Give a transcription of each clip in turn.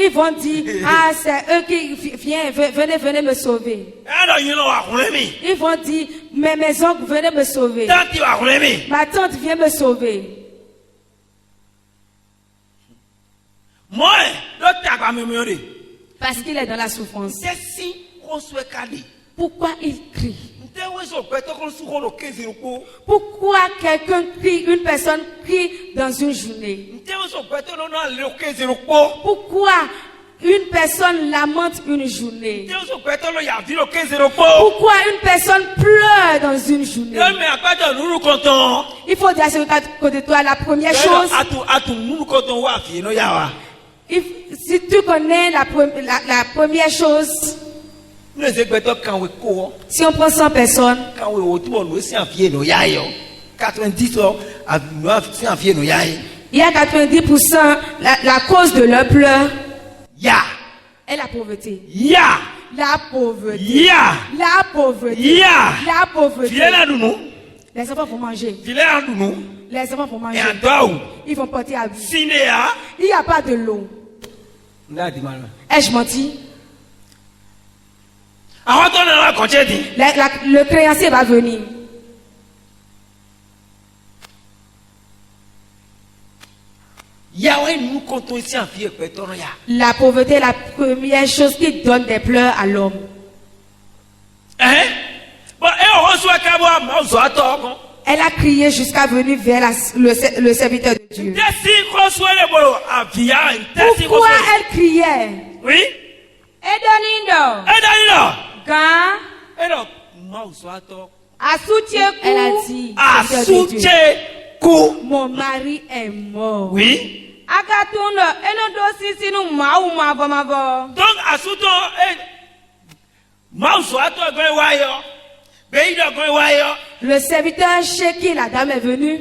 ils vont dire, ah, c'est eux qui venez me sauver. Ils vont dire, mes oncles, venez me sauver. Ma tante vient me sauver. Parce qu'il est dans la souffrance. Pourquoi il crie? Pourquoi quelqu'un crie, une personne crie dans une journée? Pourquoi une personne lamente une journée? Pourquoi une personne pleure dans une journée? Il faut dire à ce côté de toi la première chose. Si tu connais la première chose, si on prend 100 personnes, il y a 90% la cause de leur pleurs est la pauvreté. La pauvreté. La pauvreté. La pauvreté. Les enfants vont manger. Les enfants vont manger. Ils vont porter à vie. Il n'y a pas de l'eau. Ai-je menti? Le créancier va venir. La pauvreté est la première chose qui donne des pleurs à l'homme. Elle a crié jusqu'à venir vers le serviteur de Dieu. Pourquoi elle criait? Oui. Quand elle a dit, mon mari est mort. Oui. Le serviteur chez qui la dame est venue,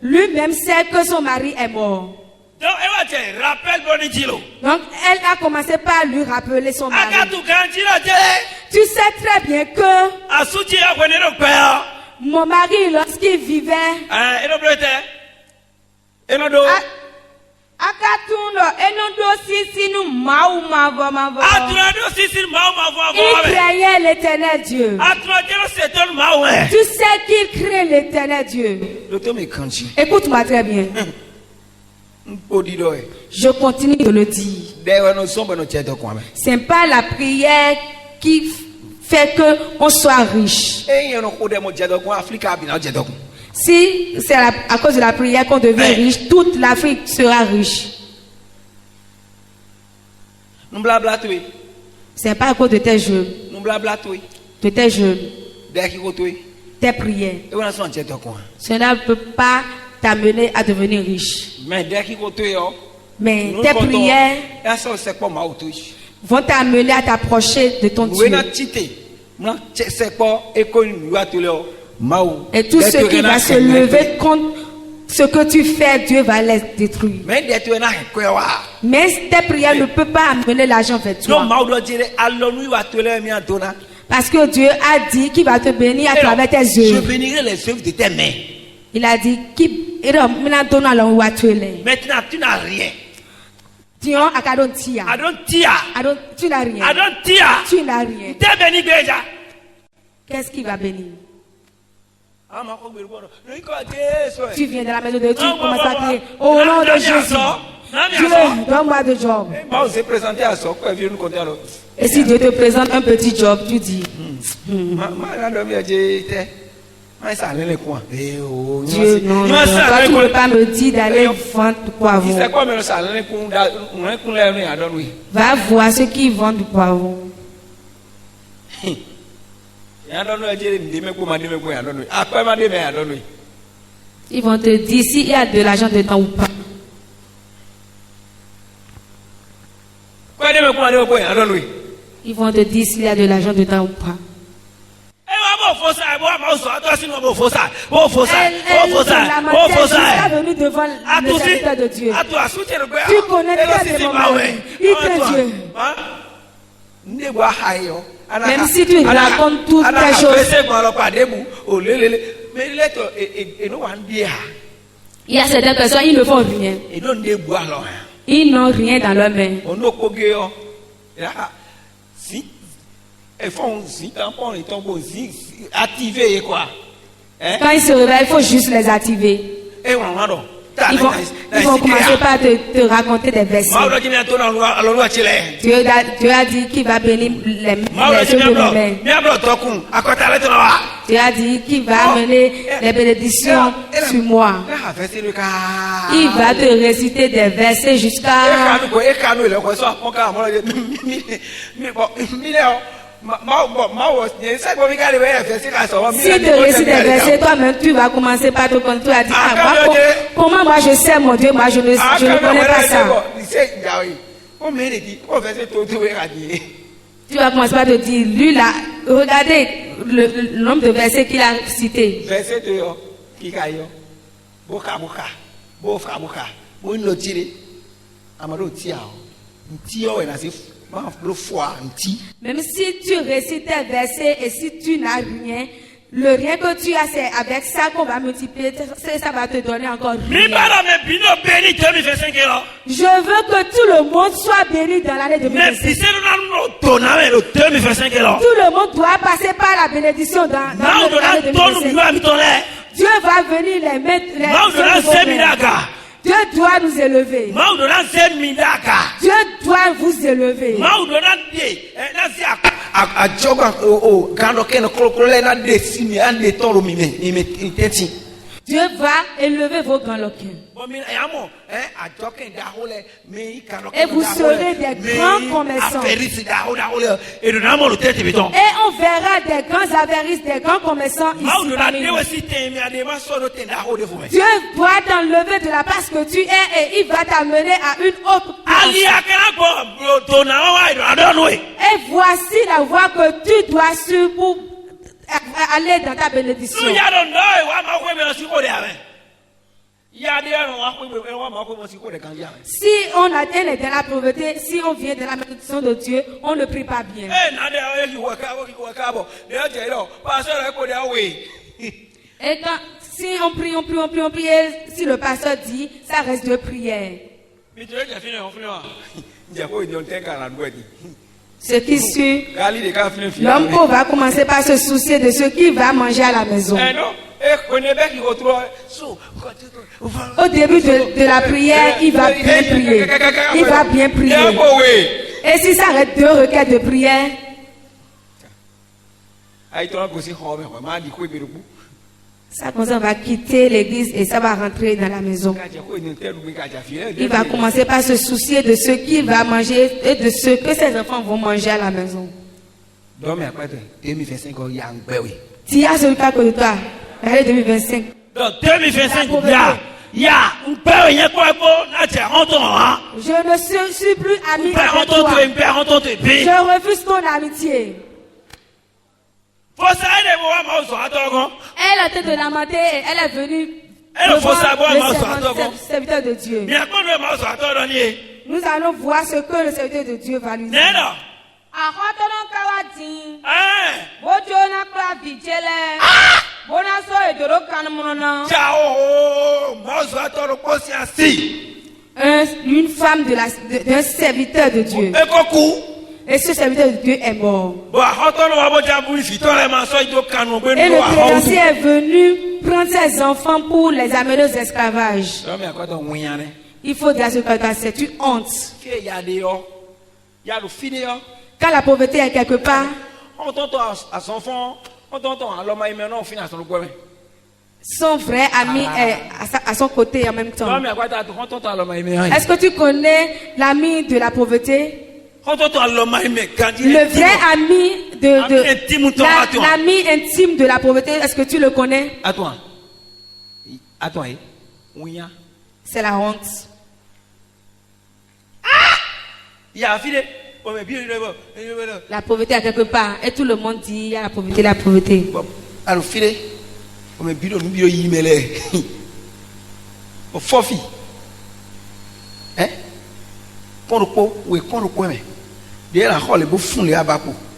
lui-même sait que son mari est mort. Donc elle a commencé par lui rappeler son mari. Tu sais très bien que mon mari, lorsqu'il vivait, il craignait l'éternel Dieu. Tu sais qu'il craint l'éternel Dieu. Écoute-moi très bien. Je continue de le dire. Ce n'est pas la prière qui fait qu'on soit riche. Si c'est à cause de la prière qu'on devient riche, toute l'Afrique sera riche. Ce n'est pas à cause de tes jeûnes, tes prières. Cela ne peut pas t'amener à devenir riche. Mais tes prières vont t'amener à t'approcher de ton Dieu. Et tout ce qui va se lever contre ce que tu fais, Dieu va les détruire. Mais tes prières ne peuvent pas amener l'argent vers toi. Parce que Dieu a dit qu'il va te bénir à travers tes œuvres. Je bénirai les œuvres de tes mains. Il a dit maintenant tu n'as rien. Tu n'as rien. Tu n'as rien. Qu'est-ce qui va bénir? Tu viens de la maison de Dieu, tu commences à crier au nom de Jésus. Dieu, donne-moi de job. Et si Dieu te présente un petit job, tu dis Dieu, non, toi tu ne peux pas me dire d'aller vendre du poivron. Va voir ceux qui vendent du poivron. Ils vont te dire s'il y a de l'argent dedans ou pas. Ils vont te dire s'il y a de l'argent dedans ou pas. Elle est venue devant le serviteur de Dieu. Tu connais très bien mon mari. Il t'aime Dieu. Même si tu racontes toutes tes choses. Il y a certaines personnes, ils ne font rien. Ils n'ont rien dans leurs mains. On ne peut pas si ils font si tampon ils tombent si activer quoi. Quand ils se réveillent, il faut juste les activer. Et on a donc. Ils vont commencer par te raconter des versets. Dieu a dit qu'il va bénir les ceux de nos mains. Dieu a dit qu'il va amener les bénédictions sur moi. Il va te réciter des versets jusqu'à... Si tu récites des versets, toi-même tu vas commencer par te compter. Tu vas dire, comment moi je sais mon Dieu, moi je ne connais pas ça. Tu vas commencer par te dire, lui là, regardez le nombre de versets qu'il a cités. Verset 2, même si tu récites tes versets et si tu n'as rien, le rien que tu as, c'est avec ça qu'on va multiplier, ça va te donner encore rien. Je veux que tout le monde soit béni dans l'année 2025. Tout le monde doit passer par la bénédiction dans l'année 2025. Dieu va venir les mettre, Dieu doit nous élever. Dieu doit vous élever. Dieu va élever vos grands loquins. Et vous serez des grands commerçants. Et on verra des grands avaristes, des grands commerçants ici. Dieu doit t'enlever de la place que tu es et il va t'amener à une autre place. Et voici la voie que tu dois suivre pour aller dans ta bénédiction. Si on atteint dans la pauvreté, si on vient de la bénédiction de Dieu, on ne prie pas bien. Et quand, si on prie, et si le pasteur dit, ça reste de prière. Ce qui suit, l'homme pauvre va commencer par se soucier de ce qu'il va manger à la maison. Au début de la prière, il va bien prier. Il va bien prier. Et si ça arrête 2 requêtes de prière, ça comme ça, on va quitter l'église et ça va rentrer dans la maison. Il va commencer par se soucier de ce qu'il va manger et de ce que ses enfants vont manger à la maison. S'il y a celui qui est à côté de toi, l'année 2025. Donc 2025, je ne suis plus ami avec toi. Je refuse ton amitié. Elle a été de lamenter et elle est venue le serviteur de Dieu. Nous allons voir ce que le serviteur de Dieu va lui dire. Une femme d'un serviteur de Dieu. Et ce serviteur de Dieu est mort. Et le créancier est venu prendre ses enfants pour les amener aux esclavages. Il faut dire ce que c'est une honte. Quand la pauvreté est quelque part, son vrai ami est à son côté en même temps. Est-ce que tu connais l'ami de la pauvreté? Le vrai ami l'ami intime de la pauvreté, est-ce que tu le connais? C'est la honte. La pauvreté à quelque part et tout le monde dit il y a la pauvreté, la pauvreté.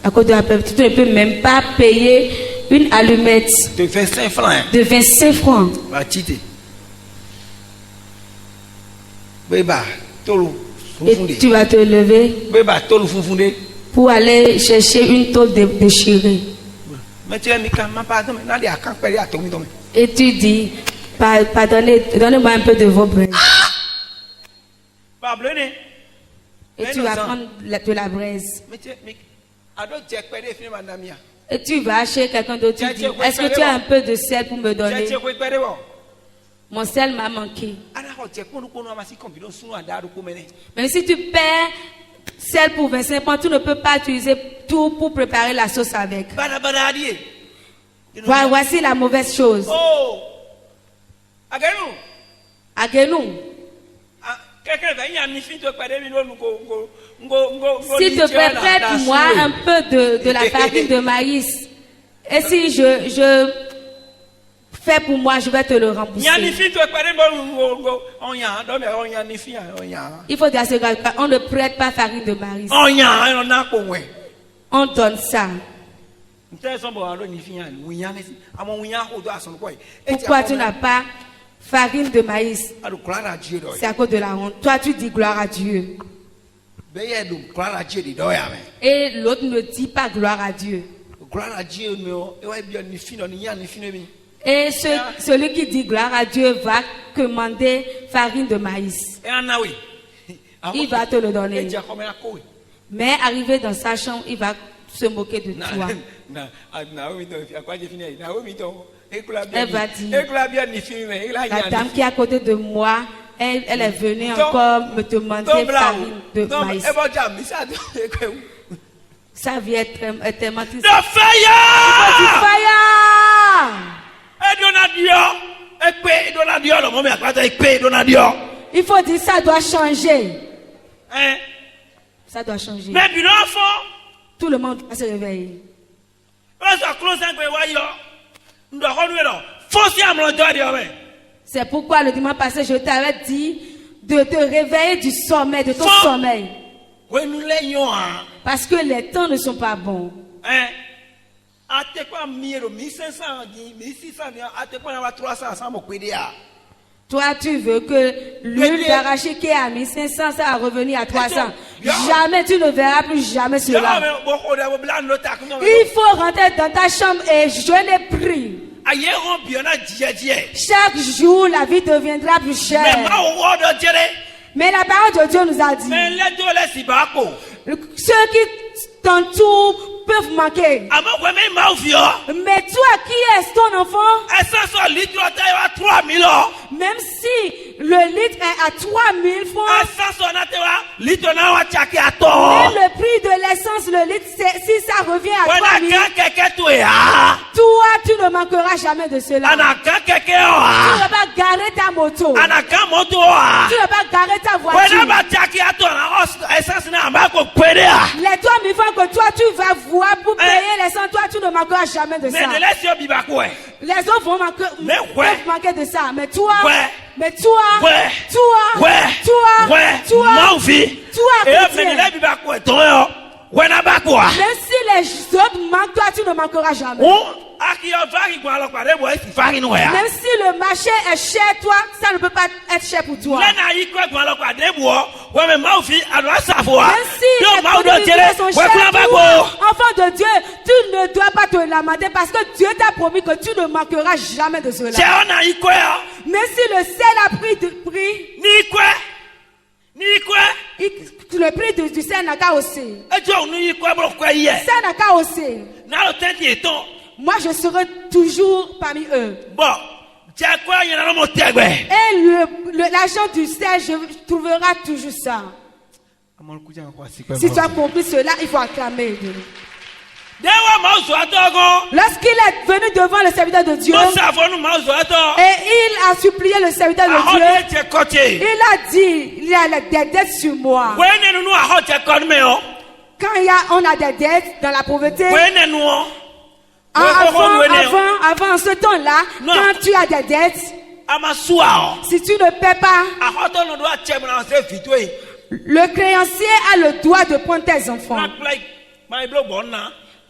À cause de la pauvreté, tu ne peux même pas payer une allumette de 25 francs. De 25 francs. Et tu vas te lever pour aller chercher une tôle déchirée. Et tu dis, pardonnez, donnez-moi un peu de vos braises. Et tu vas prendre de la braise. Et tu vas chez quelqu'un d'autre, tu dis, est-ce que tu as un peu de sel pour me donner? Mon sel m'a manqué. Mais si tu perds sel pour 25 points, tu ne peux pas utiliser tout pour préparer la sauce avec. Voici la mauvaise chose. Agenou. S'il te plaît, prête-moi un peu de la farine de maïs. Et si je fais pour moi, je vais te le rembourser. Il faut dire on ne prête pas farine de maïs. On donne ça. Pourquoi tu n'as pas farine de maïs? C'est à cause de la honte. Toi, tu dis gloire à Dieu. Et l'autre ne dit pas gloire à Dieu. Et celui qui dit gloire à Dieu va commander farine de maïs. Il va te le donner. Mais arrivé dans sa chambre, il va se moquer de toi. Elle va dire, la dame qui est à côté de moi, elle est venue encore me demander farine de maïs. Sa vie est tellement triste. Il faut dire ça doit changer. Ça doit changer. Tout le monde va se réveiller. C'est pourquoi le dimanche passé, je t'avais dit de te réveiller du sommeil, de ton sommeil. Parce que les temps ne sont pas bons. Toi, tu veux que l'huile d'arachide qui est à 1500, ça va revenir à 300. Jamais, tu ne verras plus jamais cela. Il faut rentrer dans ta chambre et jeûner prie. Chaque jour, la vie deviendra plus chère. Mais la parole de Dieu nous a dit, ceux qui t'entourent peuvent manquer. Mais toi, qui est ton enfant? Même si le litre est à 3000 francs, même le prix de l'essence, le litre, si ça revient à 3000, toi, tu ne manqueras jamais de cela. Tu ne vas pas garer ta moto. Tu ne vas pas garer ta voiture. Les 3000 francs que toi, tu vas voir pour payer l'essence, toi, tu ne manqueras jamais de ça. Les autres vont manquer de ça. Mais toi, même si les autres manquent, toi, tu ne manqueras jamais. Même si le marché est cher, toi, ça ne peut pas être cher pour toi. Même si les produits sont chers, toi, enfant de Dieu, tu ne dois pas te lamenter parce que Dieu t'a promis que tu ne manqueras jamais de cela. Même si le sel a pris de prix, le prix du sel n'a qu'à hausser. Ça n'a qu'à hausser. Moi, je serai toujours parmi eux. Et l'argent du sel, je trouverai toujours ça. Si tu as compris cela, il faut acclamer Dieu. Lorsqu'il est venu devant le serviteur de Dieu et il a supplié le serviteur de Dieu, il a dit, il y a des dettes sur moi. Quand on a des dettes dans la pauvreté, avant ce temps-là, quand tu as des dettes, si tu ne paies pas, le créancier a le droit de prendre tes enfants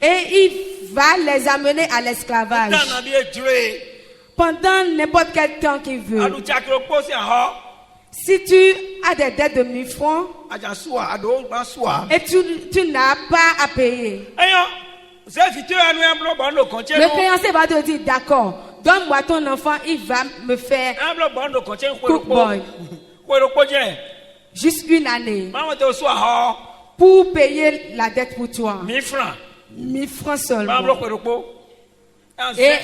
et il va les amener à l'esclavage pendant n'importe quel temps qu'il veut. Si tu as des dettes de 1000 francs et tu n'as pas à payer, le créancier va te dire d'accord, donne-moi ton enfant, il va me faire cook boy. Juste une année pour payer la dette pour toi. 1000 francs. 1000 francs seulement. Et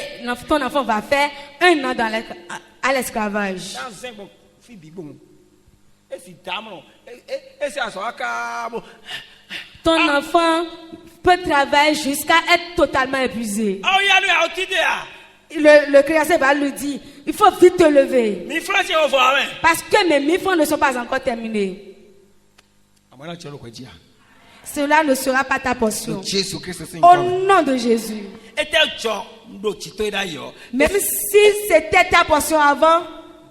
ton enfant va faire 1 an à l'esclavage. Ton enfant peut travailler jusqu'à être totalement épuisé. Le créancier va lui dire, il faut vite te lever. Parce que mes 1000 francs ne sont pas encore terminés. Cela ne sera pas ta portion. Au nom de Jésus. Même si c'était ta portion avant,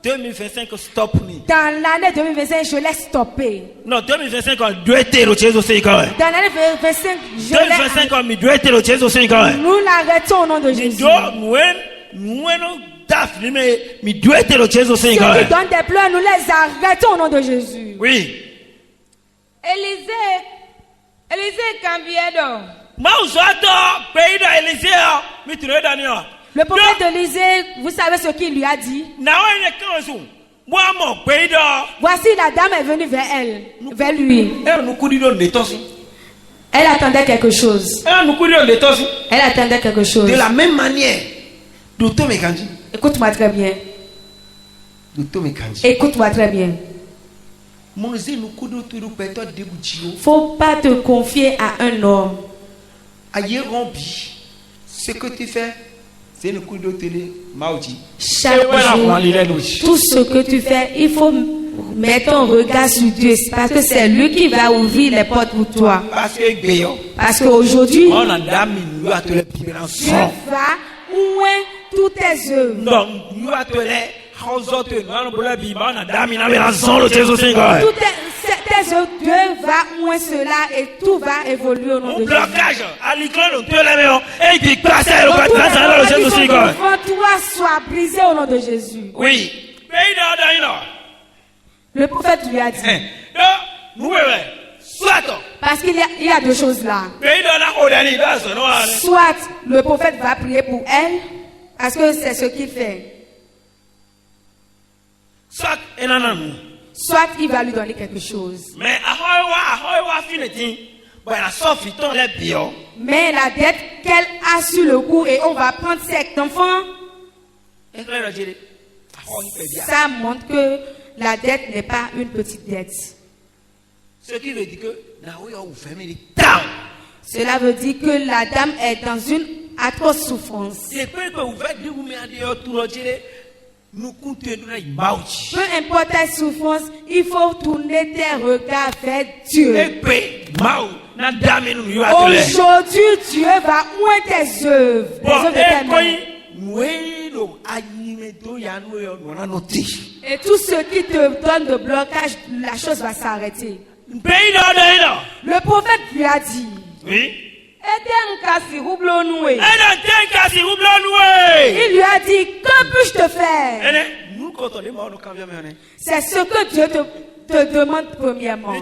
2025 stop me. Dans l'année 2025, je l'ai stoppé. Non, 2025 on doit être au Jésus Seigneur. Dans l'année 2025, je 2025 on doit être au Jésus Seigneur. Nous l'arrêtons au nom de Jésus. Ceux qui donnent des pleurs, nous les arrêtons au nom de Jésus. Oui. Élisée Cambiedo. Le prophète d'Élysée, vous savez ce qu'il lui a dit? Voici la dame est venue vers lui. Elle attendait quelque chose. Elle attendait quelque chose. De la même manière, écoute-moi très bien. Écoute-moi très bien. Faut pas te confier à un homme. Ce que tu fais, c'est le coup de télé. Chaque jour, tout ce que tu fais, il faut mettre ton regard sur Dieu. Parce que c'est lui qui va ouvrir les portes pour toi. Parce qu'aujourd'hui, Dieu va ouvrir toutes tes œuvres. Toutes tes œuvres, Dieu va ouvrir cela et tout va évoluer au nom de Jésus. Toi soit brisé au nom de Jésus. Oui. Le prophète lui a dit. Parce qu'il y a deux choses là. Soit le prophète va prier pour elle, parce que c'est ce qu'il fait. Soit il va lui donner quelque chose. Mais la dette qu'elle a sur le cou et on va prendre cet enfant, ça montre que la dette n'est pas une petite dette. Ce qui veut dire que cela veut dire que la dame est dans une atroce souffrance. Peu importe ta souffrance, il faut tourner tes regards vers Dieu. Aujourd'hui, Dieu va ouvrir tes œuvres. Et tout ce qui te donne de blocage, la chose va s'arrêter. Le prophète lui a dit. Oui. Il lui a dit, que puis-je te faire? C'est ce que Dieu te demande premièrement.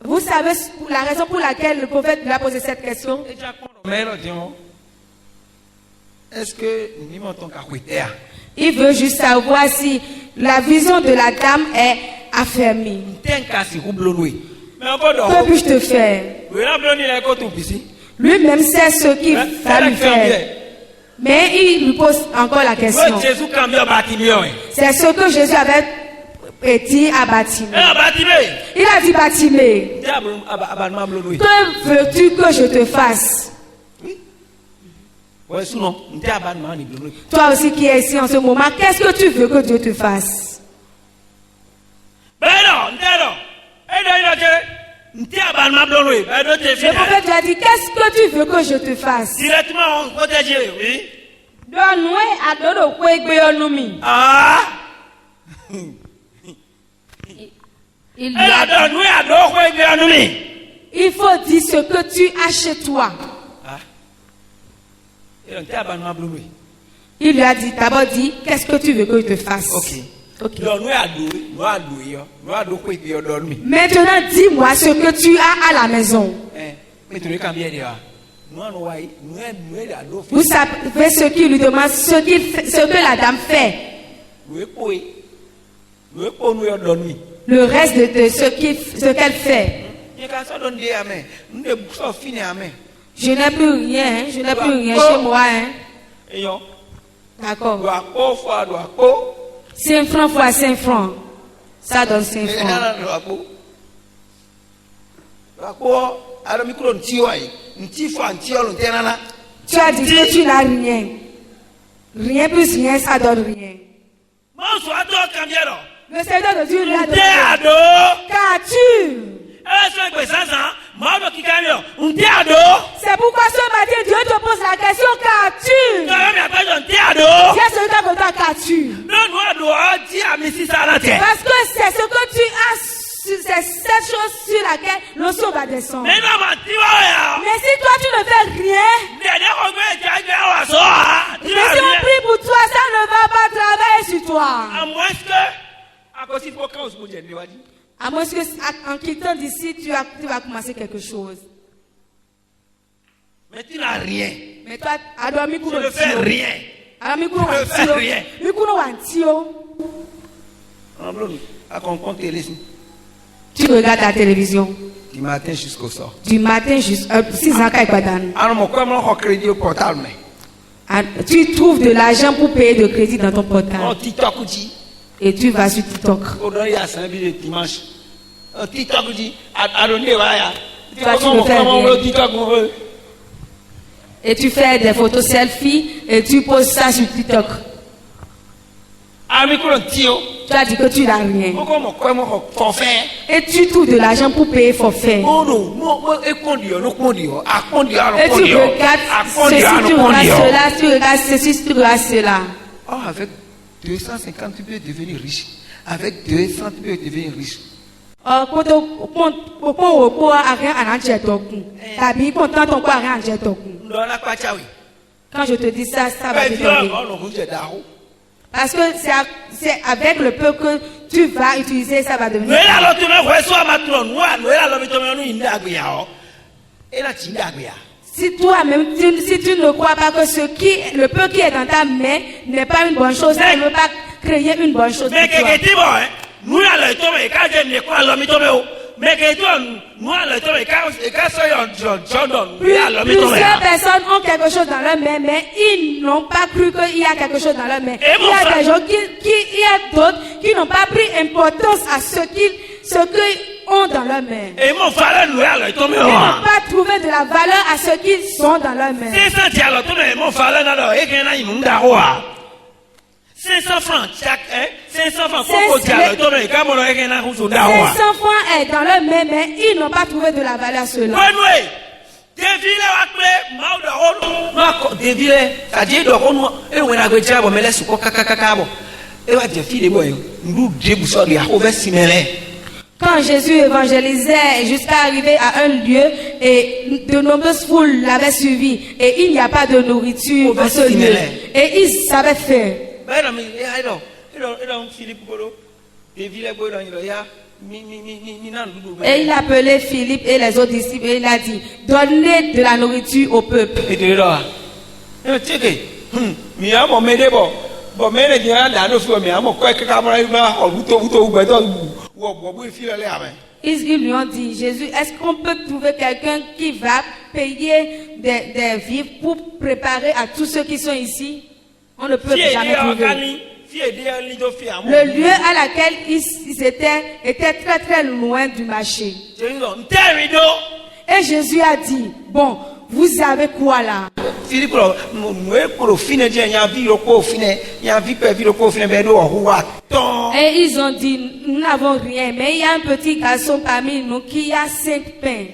Vous savez la raison pour laquelle le prophète lui a posé cette question? Est-ce que il veut juste savoir si la vision de la dame est affermie. Que puis-je te faire? Lui-même sait ce qu'il va lui faire. Mais il lui pose encore la question. C'est ce que Jésus avait dit à Bartimée. Il a dit, Bartimée, que veux-tu que je te fasse? Toi aussi qui es ici en ce moment, qu'est-ce que tu veux que Dieu te fasse? Le prophète lui a dit, qu'est-ce que tu veux que je te fasse? Directement, on protège, oui. Il faut dire ce que tu as chez toi. Il lui a dit, d'abord dit, qu'est-ce que tu veux que je te fasse? Ok. Ok. Maintenant, dis-moi ce que tu as à la maison. Vous savez ce qu'il lui demande, ce que la dame fait. Le reste de ce qu'elle fait. Je n'ai plus rien, je n'ai plus rien chez moi. Hein. D'accord. 5 francs fois 5 francs. Ça donne 5 francs. Tu as dit que tu n'as rien. Rien plus rien, ça donne rien. Le Seigneur de Dieu lui a donné. Qu'as-tu? C'est pourquoi ce matin Dieu te pose la question, qu'as-tu? C'est celui qui a qu'as-tu? Parce que c'est ce que tu as, c'est cette chose sur laquelle l'onction va descendre. Mais si toi tu ne fais rien, mais si on prie pour toi, ça ne va pas travailler sur toi. À moins que en quittant d'ici, tu vas commencer quelque chose. Mais tu n'as rien. Mais toi, tu ne fais rien. Tu ne fais rien. Tu regardes la télévision. Du matin jusqu'au soir. Du matin jusqu'à 6 ans. Tu trouves de l'argent pour payer de crédit dans ton portable. Et tu vas sur TikTok. Et tu fais des photos selfie et tu poses ça sur TikTok. Tu as dit que tu n'as rien. Et tu trouves de l'argent pour payer forfait. Et tu regardes ceci, tu regardes cela, tu regardes ceci, tu regardes cela. Avec 250, tu peux devenir riche. Avec 200, tu peux devenir riche. Quand je te dis ça, ça va te donner. Parce que c'est avec le peu que tu vas utiliser, ça va devenir. Si toi-même, si tu ne crois pas que le peu qui est dans ta main n'est pas une bonne chose, ça ne veut pas créer une bonne chose pour toi. Plusieurs personnes ont quelque chose dans leur main, mais ils n'ont pas cru qu'il y a quelque chose dans leur main. Il y a des gens il y a d'autres qui n'ont pas pris importance à ce qu'ils ont dans leur main. Ils n'ont pas trouvé de la valeur à ce qu'ils sont dans leur main. 500 francs chaque, 500 francs. 500 francs est dans leur main, mais ils n'ont pas trouvé de la valeur à cela. Quand Jésus évangélisait jusqu'à arriver à un lieu et de nombreuses foules l'avaient suivi et il n'y a pas de nourriture dans ce lieu et ils savaient faire. Et il a appelé Philippe et les autres disciples et il a dit, donnez de la nourriture au peuple. Ils lui ont dit, Jésus, est-ce qu'on peut trouver quelqu'un qui va payer des vivres pour préparer à tous ceux qui sont ici? On ne peut jamais trouver. Le lieu à laquelle ils étaient était très très loin du marché. Et Jésus a dit, bon, vous avez quoi là? Et ils ont dit, nous n'avons rien, mais il y a un petit garçon parmi nous qui a 5 pains.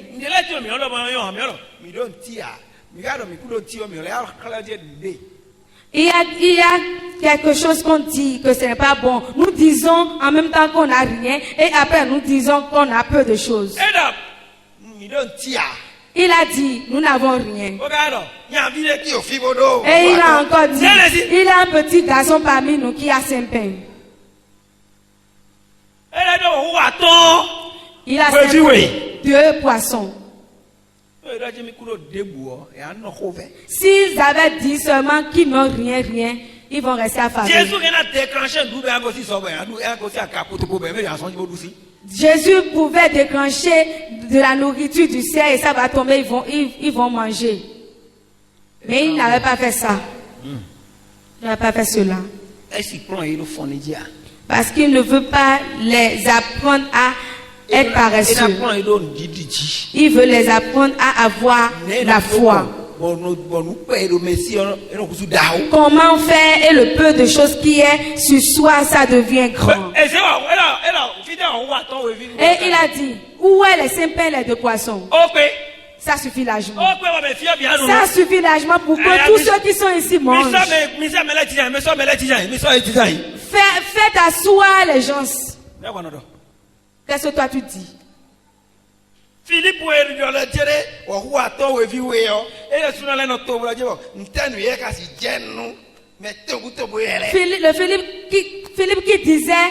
Il y a quelque chose qu'on dit que ce n'est pas bon. Nous disons en même temps qu'on n'a rien et après nous disons qu'on a peu de choses. Il a dit, nous n'avons rien. Et il a encore dit, il y a un petit garçon parmi nous qui a 5 pains. Il a servi 2 poissons. S'ils avaient dit seulement qu'ils n'ont rien, ils vont rester affamés. Jésus pouvait déclencher de la nourriture du ciel et ça va tomber, ils vont manger. Mais il n'avait pas fait ça. Il n'a pas fait cela. Parce qu'il ne veut pas les apprendre à être paresseux. Il veut les apprendre à avoir la foi. Comment faire et le peu de choses qui est sur soi, ça devient grand. Et il a dit, où est les 5 pains et les 2 poissons? Ça suffit largement. Ça suffit largement pour que tous ceux qui sont ici mangent. Faites asseoir les gens. Qu'est-ce que toi tu dis? Philippe Philippe qui disait